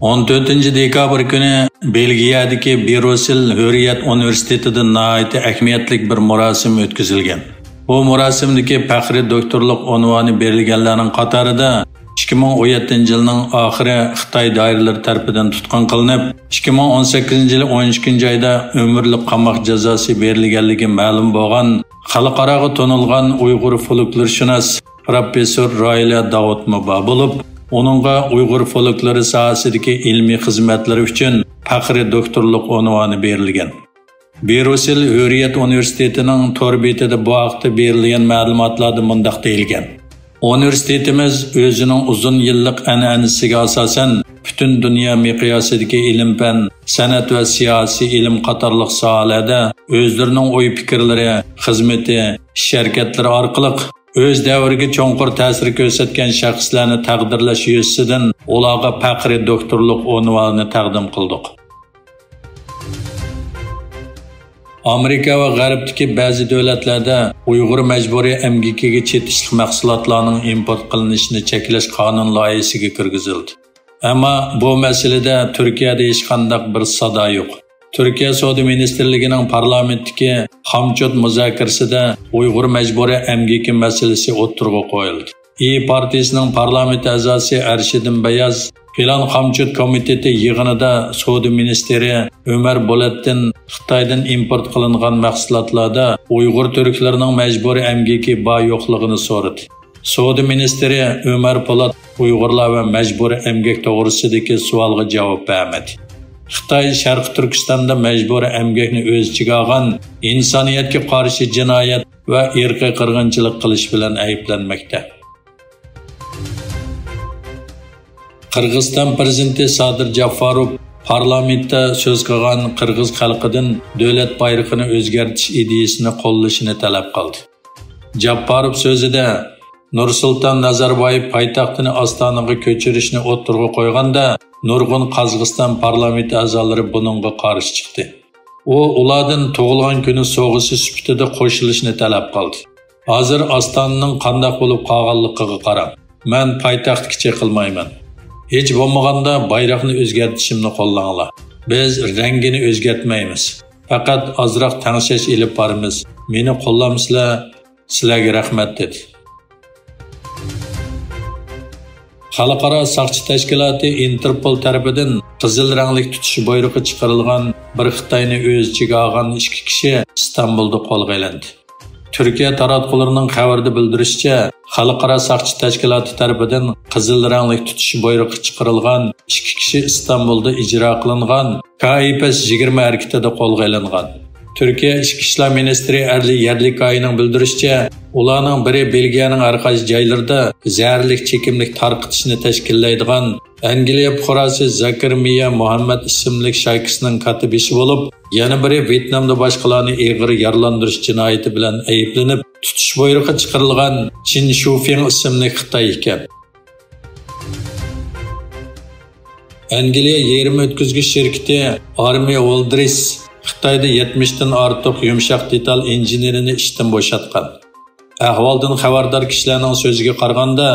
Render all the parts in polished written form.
14 dekabr kuni Belgiyadagi Brüssel Hürriyet Universitetida nihoyatda ahamiyatli bir marosim o'tkazilgan. Bu marosimdagi faxriy doktorlik unvoni berilganlarning qatorida 2017 yilning oxiri Xitoy doiralari tomonidan tutqun qilinib, 2018 yil 12 oyda umrlik qamoq jazosi berilganligi ma'lum bo'lgan xalqaro tanilgan Uyg'ur folklorshunos professor Roila Davutmuba bo'lib, onunğa Uyghur folklori sohasidagi ilmiy xizmatlari uchun faxriy doktorlik unvoni berilgan. Brüssel Hürriyet Universitetining tor betida bu haqda berilgan ma'lumotlarda mundaq deyilgan. Universitetimiz o'zining uzun yillik an'anasiga asosan butun dunyo miqyosidagi ilm-fan, san'at va siyosiy ilm qatorliq sohalarda o'zlarining o'y-fikrlari, xizmati, ish-harakatlari orqali o'z davriga cho'nqur ta'sir ko'rsatgan shaxslarni taqdirlash yuzasidan ularga faxriy doktorlik unvonini taqdim qildik. Amerika va G'arbdagi ba'zi davlatlarda Uyg'ur majburiy emgikiga chetishlik mahsulotlarning import qilinishini cheklash qonun loyihasiga kirgizildi. Ammo bu masalada Turkiyada hech qanday bir sado yo'q. Türkiye Savdo Ministerligining parlamentdagi Xamchot muzokarasida Uyg'ur majburiy emgiki masalasi o'tirg'a qo'yildi. Partiyasining parlament a'zosi Arshidin Bayaz Filan Xamchot komiteti yig'inida Savdo ministri Ömer Bolattin Xitoydan import qilingan mahsulotlarda Uyg'ur turklarining majburiy emgiki bor yo'qligini so'radi. Savdo ministri Ömer Polat Uyg'urlar va majburiy emgak to'g'risidagi savolga javob bermadi. Xitoy Sharq Turkistonda majburiy emgakni o'z ichiga olgan insoniyatga qarshi jinoyat va irqiy qirg'inchilik qilish bilan ayblanmoqda. Qirg'iziston prezidenti Sadir Jafarov parlamentda so'z qilgan qirg'iz xalqidan davlat bayrog'ini o'zgartirish ideyasini qo'llashini talab qildi. Jafarov so'zida Nursulton Nazarboyev poytaxtini Ostonaga ko'chirishni o'tirg'a qo'yganda nurg'un Qozog'iston parlament a'zolari buningga qarshi chiqdi. U ulardan tug'ilgan kuni sovg'asi sifatida qo'shilishni talab qildi. Hozir Ostonaning qanday bo'lib qolganligiga qarab, men poytaxtga chiqilmayman. Hech bo'lmaganda bayroqni o'zgartirishimni qo'llanglar. Biz rangini o'zgartmaymiz. Faqat ozroq tangshash ilib boramiz. Meni qo'llamsizlar, sizlarga rahmat dedi. Xalqaro saqchi tashkiloti Interpol tarafidan qizil rangli tutish buyrug'i chiqarilgan bir Xitoyni o'z ichiga olgan 2 kishi Istanbulda qo'lga olindi. Turkiya taratqullarining xabarida bildirishicha, Xalqaro saqchi tashkiloti tarafidan qizil rangli tutish buyrug'i chiqarilgan 2 kishi Istanbulda ijro qilingan KIPS 20 harakatida qo'lga olingan. Türkiye İçki İşler Ministri Erli Yerlikay'ның bildirishicha, ularning biri Belgiyaning har qaysi joylarida zaharlik chekimlik tarqitishni tashkillaydigan Angliya fuqarosi Zakir Miya Muhammad ismli shaykisining katibishi bo'lib, yana biri Vyetnamda boshqalarni og'ir yaralandirish jinoyati bilan ayblanib, tutish buyrug'i chiqarilgan Chin Shufeng ismli Xitoy ekan. Angliya yerim o'tkazgich shirkati Army Wilderness Xitoyda 70 dan ortiq yumshoq detal injenerini ishdan bo'shatgan. Ahvoldan xabardor kishilarning so'ziga qaraganda,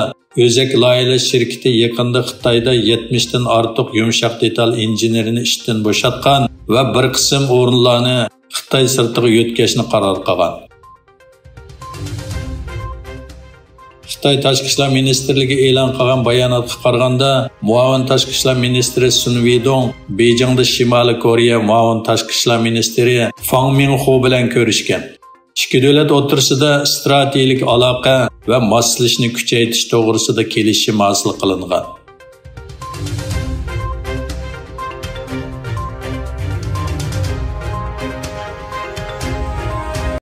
O'zak loyihalash shirkati yaqinda Xitoyda 70 dan ortiq yumshoq detal injenerini ishdan bo'shatgan va bir qism o'rinlarni Xitoy sirtiga yo'tkazishni qaror qilgan. Xitoy Tashqi ishlar ministrligi e'lon qilgan bayonotga qaraganda, muavin tashqi ishlar ministri Sun Weidong Beijingda Shimoliy Koreya muavin tashqi ishlar ministri Fang Minho bilan ko'rishgan. Ikki davlat o'rtasida strategik aloqa va moslashishni kuchaytirish to'g'risida kelishim hosil qilingan.